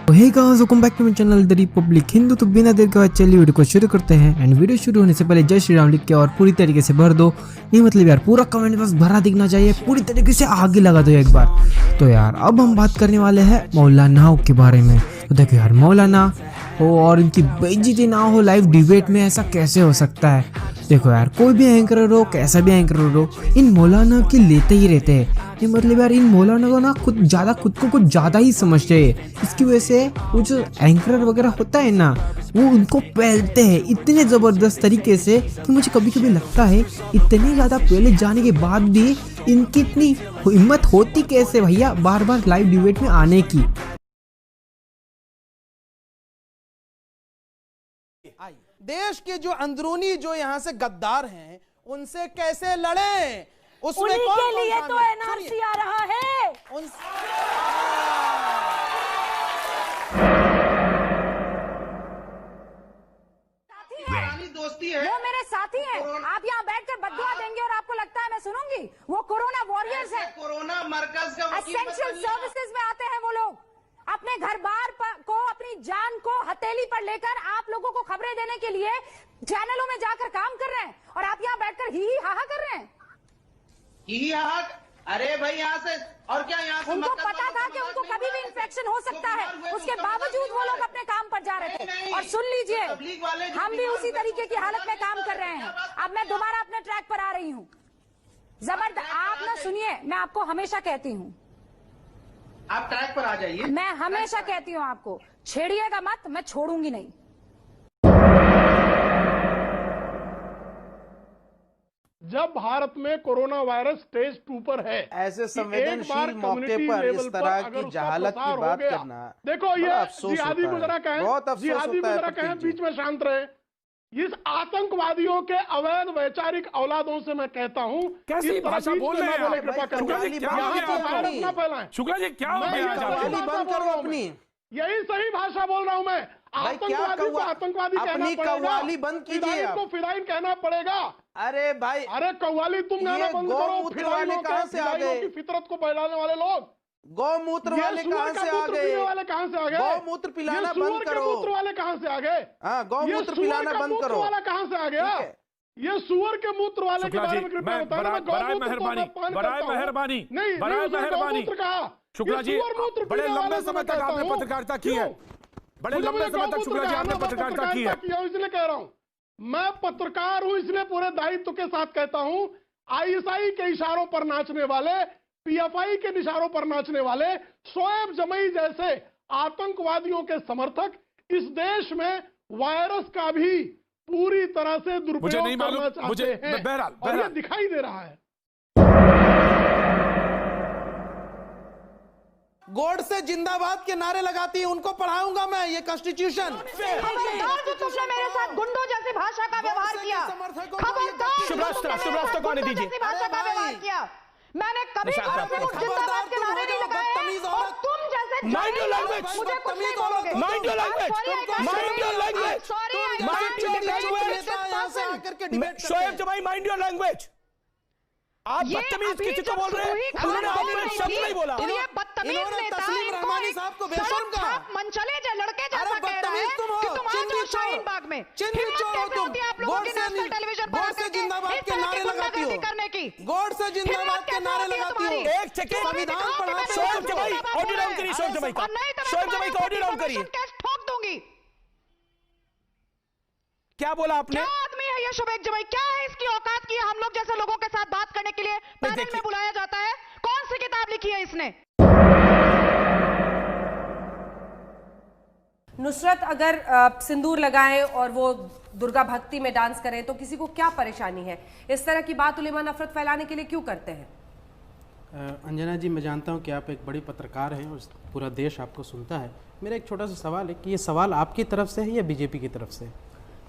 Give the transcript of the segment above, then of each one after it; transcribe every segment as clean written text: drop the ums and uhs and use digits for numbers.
Hey guys, welcome back to my channel the Republic Hindu. तो बिना देर के बाद चलिए वीडियो को शुरू करते हैं। एंड वीडियो शुरू होने से पहले जय श्री राम लिख के और पूरी तरीके से भर दो। ये मतलब यार पूरा कमेंट बस भरा दिखना चाहिए, पूरी तरीके से आगे लगा दो एक बार। तो यार अब हम बात करने वाले हैं मौलाना के बारे में। तो देखो यार, मौलाना हो और इनकी बेइज्जती ना हो लाइव डिबेट में, ऐसा कैसे हो सकता है। देखो यार, कोई भी एंकर हो, कैसा भी एंकर हो, इन मौलाना की लेते ही रहते हैं। ये मतलब यार इन मौलाना को ना खुद को कुछ ज्यादा ही समझते हैं। इसकी वजह से वो जो एंकर वगैरह होता है ना, वो उनको पहलते हैं इतने जबरदस्त तरीके से कि मुझे कभी कभी लगता है इतने ज्यादा पहले जाने के बाद भी इनकी इतनी हिम्मत होती कैसे भैया बार बार लाइव डिबेट में आने की। देश के जो अंदरूनी जो यहाँ से गद्दार हैं उनसे कैसे लड़ें, उसमें उन्हीं के लिए तो एनआरसी आ रहा है। दोस्ती है, वो मेरे साथी हैं। आप यहाँ बैठकर बददुआ देंगे और आपको लगता है मैं सुनूंगी? वो कोरोना वॉरियर्स हैं। कोरोना मरकज का एसेंशियल सर्विसेज में आते हैं वो लोग। अपने घर बार को, अपनी जान को हथेली पर लेकर आप लोगों को खबरें देने के लिए चैनलों में जाकर काम कर रहे हैं और आप यहाँ बैठकर ही हाहा कर रहे हैं। ही हाहा? अरे भाई यहाँ से और क्या, यहाँ से उनको पता था कि उनको कभी भी इंफेक्शन हो सकता है, उसके बावजूद वो लोग अपने काम पर जा रहे थे। और सुन लीजिए, हम भी उसी तरीके की हालत में काम कर रहे हैं। अब मैं दोबारा अपने ट्रैक पर आ रही हूँ। जबरदस्त, आप ना सुनिए, मैं आपको हमेशा कहती हूँ, आप ट्रैक पर आ जाइए। मैं हमेशा कहती हूँ आपको, छेड़िएगा मत, मैं छोड़ूंगी नहीं। जब भारत में कोरोना वायरस स्टेज 2 पर है, ऐसे संवेदनशील मौके पर इस तरह की जहालत की बात करना, देखो ये जिहादी गुजरा कहें, बहुत अफसोस होता है। कहें बीच में शांत रहे। इस आतंकवादियों के अवैध वैचारिक औलादों से मैं कहता हूँ, कैसी भाषा बोल रहे हैं आप? कृपा करके शुक्ला जी, क्या यहाँ पर वायरस ना फैलाएं। शुक्ला जी, क्या हो गया आज आपको? बंद करो अपनी, यही सही भाषा बोल रहा हूँ मैं। आतंकवादी को आतंकवादी कहना अपनी पड़ेगा, कव्वाली बंद कीजिए आप। को फिदाइन कहना पड़ेगा। अरे भाई, अरे कव्वाली तुम गाना बंद करो। गौमूत्र वाले कहाँ से आ गए? की फितरत को फैलाने वाले लोग, गौमूत्र वाले कहाँ से आ गए? वाले कहाँ से आ गए? गौमूत्र पिलाना बंद करो। मूत्र वाले कहाँ से आ गए? हाँ, गौमूत्र पिलाना बंद करो। वाला कहाँ से आ गया? ये सुअर के मूत्र वाले के बारे में कृपया बताना। बराए मेहरबानी, नहीं, बराए मेहरबानी शुक्ला जी, बड़े लंबे समय तक आपने पत्रकारिता की है, बड़े लंबे समय तक शुक्ला जी आपने पत्रकारिता की है। इसलिए कह रहा हूँ, मैं पत्रकार हूँ, इसलिए पूरे दायित्व के साथ कहता हूँ। आईएसआई के इशारों पर नाचने वाले, पीएफआई के इशारों पर नाचने वाले शोएब जमई जैसे आतंकवादियों के समर्थक इस देश में वायरस का भी पूरी तरह से दुरुपयोग करना चाहते हैं। बहरहाल ये दिखाई दे रहा है। गॉड से जिंदाबाद के नारे लगाती है, उनको पढ़ाऊंगा मैं ये कॉन्स्टिट्यूशन। खबरदार जो तुमने मेरे साथ गुंडों जैसी भाषा का व्यवहार किया, खबरदार शुभ्रास्त्र को आने दीजिए। भाषा का व्यवहार किया। मैंने कभी जिंदाबाद के नारे नहीं लगाए और तुम जैसे माइंड योर लैंग्वेज, मुझे कुछ नहीं बोलोगे। Mind your language, mind your language, Shoaib जमाई, माइंड योर लैंग्वेज। आप बदतमीज किसी को बोल रहे हैं? उन्होंने आपको एक शब्द नहीं बोला। ये बदतमीज नेता इनको मनचले जो लड़के जैसा कह रहा है कि तुम आ जाओ शाहीन बाग में। हिम्मत कैसे होती है आप लोगों की नेशनल टेलीविजन पर आकर के इस तरह की गुंडागर्दी करने की? गॉड से जिंदाबाद के नारे लगाती हो। एक सेकंड, शोएब जमाई ऑडियो डाउन करिए, शोएब जमाई का, शोएब जमाई का ऑडियो डाउन करिए। ठोक दूंगी। क्या बोला आपने? क्या आदमी है ये शोएब जमाई? क्या है इसकी औकात की हम लोग जैसे लोगों के साथ बात करने के लिए पैनल में बुलाया जाता है? कौन सी किताब लिखी है इसने? नुसरत अगर सिंदूर लगाएं और वो दुर्गा भक्ति में डांस करें तो किसी को क्या परेशानी है? इस तरह की बात उलेमा नफरत फैलाने के लिए क्यों करते हैं? अंजना जी, मैं जानता हूं कि आप एक बड़ी पत्रकार हैं और पूरा देश आपको सुनता है। मेरा एक छोटा सा सवाल है कि ये सवाल आपकी तरफ से है या बीजेपी की तरफ से?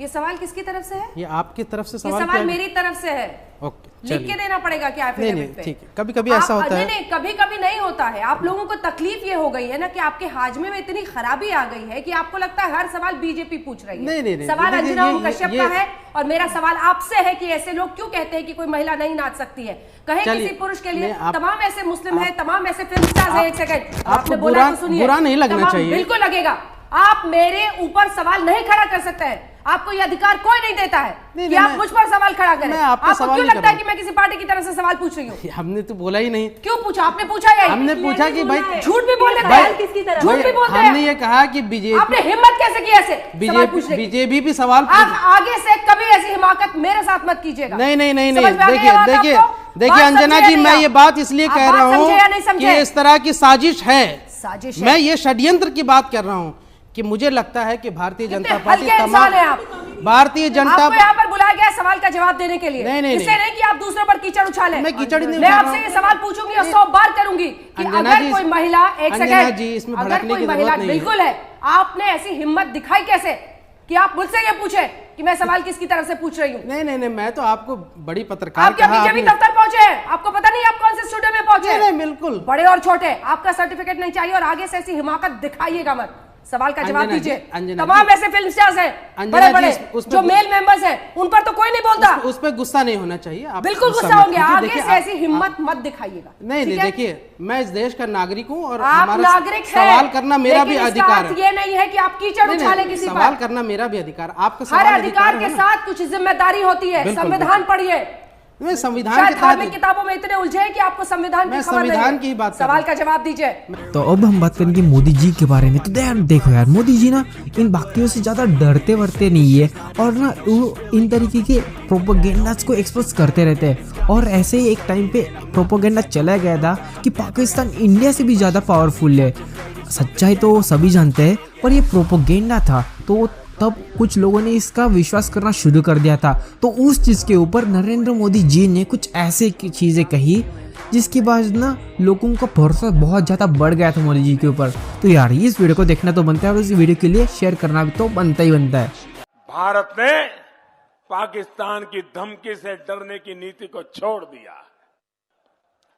ये सवाल किसकी तरफ से है? ये आपकी तरफ से ये सवाल सवाल मेरी तरफ से है। ओके, लिख के देना पड़ेगा क्या नहीं एफिडेविट पे? ठीक है, कभी कभी ऐसा होता है। नहीं, कभी कभी नहीं होता है। आप लोगों को तकलीफ ये हो गई है ना कि आपके हाजमे में इतनी खराबी आ गई है कि आपको लगता है हर सवाल बीजेपी पूछ रही है। नहीं, सवाल देखिए, अंजना ओम ये- कश्यप ये- का है और मेरा सवाल आपसे है कि ऐसे लोग क्यों कहते हैं कि कोई महिला नहीं नाच सकती है? कहे चलिए, किसी पुरुष के लिए, आप- तमाम ऐसे मुस्लिम है, तमाम ऐसे फिल्म स्टार्स है। एक सेकंड, आपको आपने बोला तो सुनिए, बुरा नहीं लगना तमाम चाहिए। बिल्कुल लगेगा। आप मेरे ऊपर सवाल नहीं खड़ा कर सकते हैं। आपको ये अधिकार कोई नहीं देता है कि आप मुझ पर सवाल खड़ा करें। मैं आप पे आपको सवाल क्यों नहीं लगता है कर कि मैं किसी पार्टी की तरफ से सवाल पूछ रही हूँ? हमने तो बोला ही नहीं। क्यों पूछा? आपने पूछा यही। हमने पूछा कि भाई झूठ भी बोल देते भाई- हैं, किसकी तरफ? झूठ भी बोलते हमने हैं। ये कहा कि बीजेपी आपने हिम्मत कैसे की ऐसे सवाल पूछने की? बीजेपी भी सवाल आप आगे से कभी ऐसी हिमाकत मेरे साथ मत कीजिएगा। नहीं नहीं नहीं समझ नहीं में आ गई देखिए ये बात देखिए आपको? देखिए बात अंजना समझे या जी, नहीं मैं आप? ये बात इसलिए आप कह बात रहा हूँ समझे या नहीं समझे? कि इस तरह की साजिश है। साजिश है। मैं ये षड्यंत्र की बात कर रहा हूँ कि मुझे लगता है कि भारतीय जनता कितने पार्टी हल्के इंसान हैं आप। भारतीय जनता आपको यहाँ पर बुलाया गया सवाल का जवाब देने के लिए। नहीं, इससे नहीं कि आप दूसरों पर कीचड़ उछालें। मैं कीचड़ नहीं मैं उछाल आपसे रहा ये हूं। सवाल पूछूंगी और 100 बार करूंगी कि अंजना अगर जी, कोई महिला, एक अंजना सेकंड, जी, इसमें अगर भड़कने कोई की महिला, जरूरत नहीं है। बिल्कुल है, आपने ऐसी हिम्मत दिखाई कैसे कि आप मुझसे ये पूछे कि मैं सवाल किसकी तरफ से पूछ रही हूँ? नहीं नहीं नहीं, मैं तो आपको बड़ी पत्रकार आप क्या कहा बीजेपी आपने। दफ्तर पहुंचे हैं? आपको पता नहीं आप कौन से स्टूडियो में पहुंचे? नहीं, नहीं, बिल्कुल। बड़े और छोटे, आपका सर्टिफिकेट नहीं चाहिए और आगे से ऐसी हिमाकत दिखाइएगा मत। सवाल का जवाब अंजना जी, दीजिए। अंजना तमाम जी, ऐसे फिल्म स्टार्स हैं, अंजना बड़े जी, बड़े, उस पे जो मेल मेंबर्स हैं, उन पर तो कोई नहीं बोलता। उस पर गुस्सा नहीं होना चाहिए। आप बिल्कुल गुस्सा मत होंगे। कीजिए। आगे देखिए, से ऐसी हिम्मत मत दिखाइएगा। नहीं ठीक नहीं, है? देखिए मैं इस देश का नागरिक हूँ और आप हमारा नागरिक हैं, सवाल करना मेरा भी लेकिन इसका अधिकार अर्थ है। ये नहीं है कि आप कीचड़ नहीं, उछालें नहीं, किसी सवाल पर। करना मेरा भी अधिकार। आपका हर सवाल अधिकार के है ना? साथ कुछ जिम्मेदारी होती है। बिल्कुल, संविधान पढ़िए। नहीं, संविधान शायद के धार्मिक तहत किताबों में इतने उलझे हैं कि आपको संविधान मैं की खबर नहीं है। संविधान की ही बात कर सवाल रहा का जवाब दीजिए। तो अब हम बात करेंगे मोदी जी के बारे में। तो देखो यार, मोदी जी ना इन बाकियों से ज़्यादा डरते वरते नहीं है और ना वो इन तरीके के प्रोपोगेंडास को एक्सपोज करते रहते हैं। और ऐसे ही एक टाइम पे प्रोपोगेंडा चला गया था कि पाकिस्तान इंडिया से भी ज़्यादा पावरफुल है। सच्चाई तो सभी जानते हैं, पर ये प्रोपोगेंडा था, तो तब कुछ लोगों ने इसका विश्वास करना शुरू कर दिया था। तो उस चीज़ के ऊपर नरेंद्र मोदी जी ने कुछ ऐसे चीज़ें कही जिसके बाद ना लोगों का भरोसा बहुत ज़्यादा बढ़ गया था मोदी जी के ऊपर। तो यार इस वीडियो को देखना तो बनता है और इस वीडियो के लिए शेयर करना भी तो बनता ही बनता है। भारत ने पाकिस्तान की धमकी से डरने की नीति को छोड़ दिया।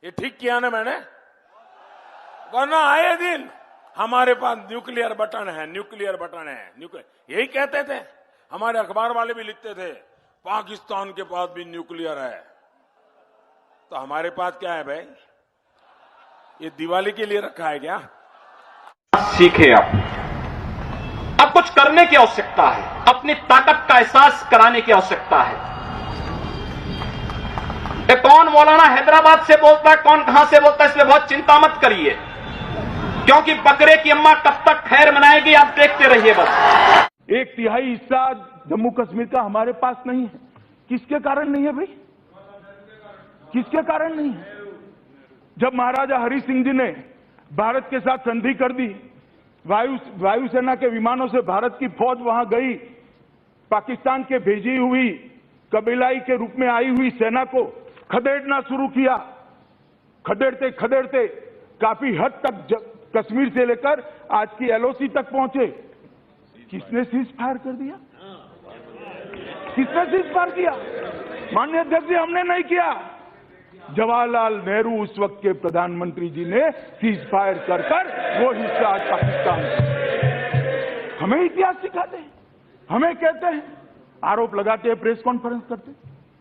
ये ठीक किया ना मैंने? वरना आए दिन हमारे पास न्यूक्लियर बटन है, न्यूक्लियर बटन है, यही कहते थे। हमारे अखबार वाले भी लिखते थे पाकिस्तान के पास भी न्यूक्लियर है। तो हमारे पास क्या है भाई? ये दिवाली के लिए रखा है क्या? सीखे अब कुछ करने की आवश्यकता है, अपनी ताकत का एहसास कराने की आवश्यकता है। कौन मौलाना हैदराबाद से बोलता है, कौन कहां से बोलता है, इसमें बहुत चिंता मत करिए, क्योंकि बकरे की अम्मा कब तक खैर मनाएगी आप देखते रहिए। बस 1/3 हिस्सा जम्मू कश्मीर का हमारे पास नहीं है। किसके कारण नहीं है भाई? किसके कारण नहीं है? जब महाराजा हरि सिंह जी ने भारत के साथ संधि कर दी, वायुसेना के विमानों से भारत की फौज वहां गई, पाकिस्तान के भेजी हुई कबीलाई के रूप में आई हुई सेना को खदेड़ना शुरू किया। खदेड़ते खदेड़ते काफी हद तक कश्मीर से लेकर आज की एलओसी तक पहुंचे। किसने सीज फायर कर दिया? किसने सीज फायर किया? माननीय अध्यक्ष जी, हमने नहीं किया। जवाहरलाल नेहरू उस वक्त के प्रधानमंत्री जी ने सीज फायर कर वो हिस्सा आज पाकिस्तान। हमें इतिहास सिखाते हैं, हमें कहते हैं, आरोप लगाते हैं, प्रेस कॉन्फ्रेंस करते,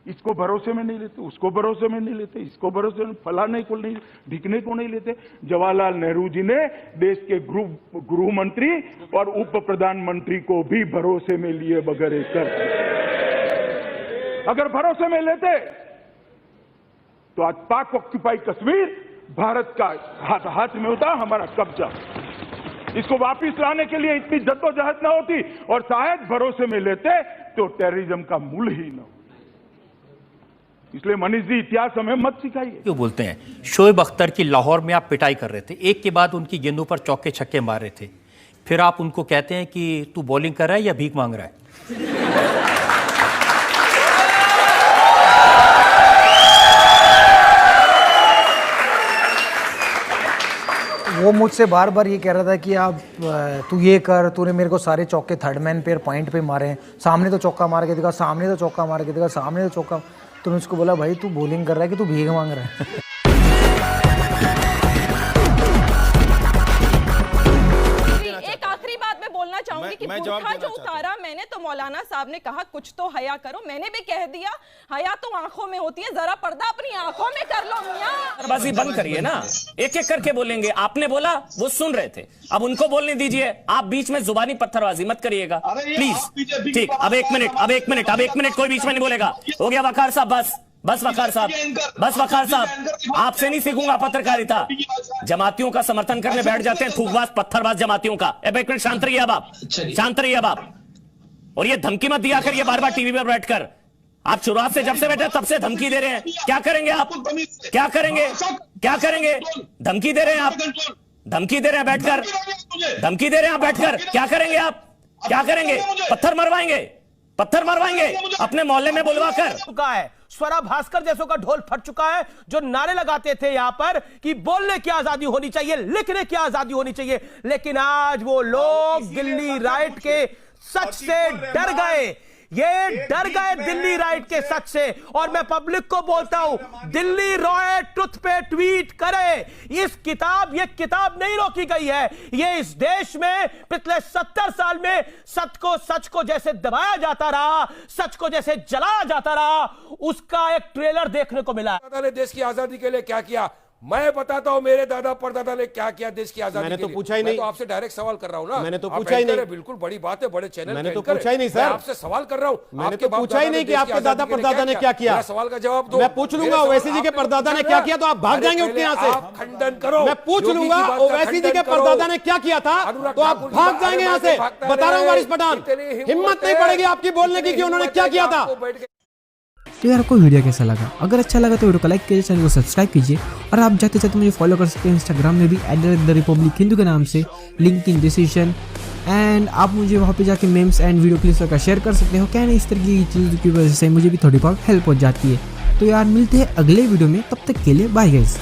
इसको भरोसे में नहीं लेते, उसको भरोसे में नहीं लेते, इसको भरोसे में, फलाने को नहीं, ढिकने को नहीं लेते। जवाहरलाल नेहरू जी ने देश के गृह मंत्री और उप प्रधानमंत्री को भी भरोसे में लिए बगैर कर। अगर भरोसे में लेते तो आज पाक ऑक्यूपाई कश्मीर भारत का हाथ में होता, हमारा कब्जा। इसको वापस लाने के लिए इतनी जद्दोजहद न होती और शायद भरोसे में लेते तो टेररिज्म का मूल ही न हो। इसलिए मनीष जी, इतिहास हमें मत सिखाइए। क्यों बोलते हैं? शोएब अख्तर की लाहौर में आप पिटाई कर रहे थे, एक के बाद उनकी गेंदों पर चौके छक्के मार रहे थे, फिर आप उनको कहते हैं कि तू बॉलिंग कर रहा है या भीख मांग रहा है? वो मुझसे बार बार ये कह रहा था कि आप तू ये कर, तूने मेरे को सारे चौके थर्ड मैन पे पॉइंट पे मारे हैं, सामने तो चौका मार के दिखा, सामने तो चौका मार के दिखा, सामने तो चौका। तो मैं उसको बोला भाई तू बॉलिंग कर रहा है कि तू भीख मांग रहा है। एक आखिरी बात मैं बोलना चाहूंगी कि बुर्का जो उतारा मैंने, तो मौलाना साहब ने कहा कुछ तो हया करो, मैंने भी कह दिया हया तो आंखों में होती है, जरा पर्दा अपनी आंखों में कर लो मियां। बाजी बंद करिए ना, एक एक करके बोलेंगे। आपने बोला वो सुन रहे थे, अब उनको बोलने दीजिए। आप बीच में जुबानी पत्थरबाजी मत करिएगा प्लीज। ठीक, अब एक मिनट कोई बीच में नहीं बोलेगा। हो गया वकार साहब, बस वकार साहब, आपसे नहीं सीखूंगा पत्रकारिता। जमातियों का समर्थन करने बैठ जाते हैं, थूकबाज पत्थरबाज जमातियों का। एक मिनट शांत रहिए आप। और ये धमकी मत दिया कर, ये बार बार टीवी पर बैठकर। आप शुरुआत से जब से बैठे तब से धमकी दे रहे हैं। क्या करेंगे आप? क्या करेंगे? धमकी दे रहे हैं आप, धमकी दे रहे हैं बैठकर, धमकी दे रहे हैं आप बैठकर। क्या करेंगे आप? क्या करेंगे? पत्थर मरवाएंगे अपने मोहल्ले में बुलवा कर। चुका है स्वरा भास्कर जैसों का ढोल फट चुका है, जो नारे लगाते थे यहां पर कि बोलने की आजादी होनी चाहिए, लिखने की आजादी होनी चाहिए। लेकिन आज वो लोग दिल्ली राइट के सच से डर गए, ये डर गए दिल्ली राइट के सच से। और मैं पब्लिक को बोलता हूं, दिल्ली रॉय ट्रुथ पे ट्वीट करे। ये किताब नहीं रोकी गई है। ये इस देश में पिछले 70 साल में सच को जैसे दबाया जाता रहा, सच को जैसे जलाया जाता रहा, उसका एक ट्रेलर देखने को मिला। दादा ने देश की आजादी के लिए क्या किया, मैं बताता हूं। मेरे दादा परदादा ने क्या किया देश की आजादी के लिए। मैंने तो पूछा ही नहीं। मैं तो आपसे डायरेक्ट सवाल कर रहा हूं ना। मैंने तो पूछा ही नहीं। बिल्कुल बड़ी बात है, बड़े चैनल। मैंने तो पूछा ही नहीं सर, आपसे सवाल कर रहा हूं। मैंने तो पूछा ही नहीं कि आपके दादा परदादा ने क्या किया। सवाल का जवाब दो। मैं पूछ लूंगा ओवैसी जी के परदादा ने क्या किया तो आप भाग जाएंगे उठ के यहाँ से। खंडन करो। मैं पूछ लूंगा ओवैसी जी के परदादा ने क्या किया था तो आप भाग जाएंगे यहाँ से। बता रहा हूँ वारिस पठान, हिम्मत नहीं पड़ेगी आपकी बोलने की कि उन्होंने क्या किया था। तो यार आपको वीडियो कैसा लगा? अगर अच्छा लगा तो वीडियो को लाइक कीजिए, चैनल को सब्सक्राइब कीजिए। और आप जाते जाते मुझे फॉलो कर सकते हैं इंस्टाग्राम में भी @therepublic hindu के नाम से, लिंक इन डिस्क्रिप्शन। एंड आप मुझे वहाँ पे जाके मेम्स एंड वीडियो क्लिप्स का शेयर कर सकते हो। क्या नहीं, इस तरह की चीज़ों की वजह से मुझे भी थोड़ी बहुत हेल्प हो जाती है। तो यार मिलते हैं अगले वीडियो में, तब तक के लिए बाय गाइस।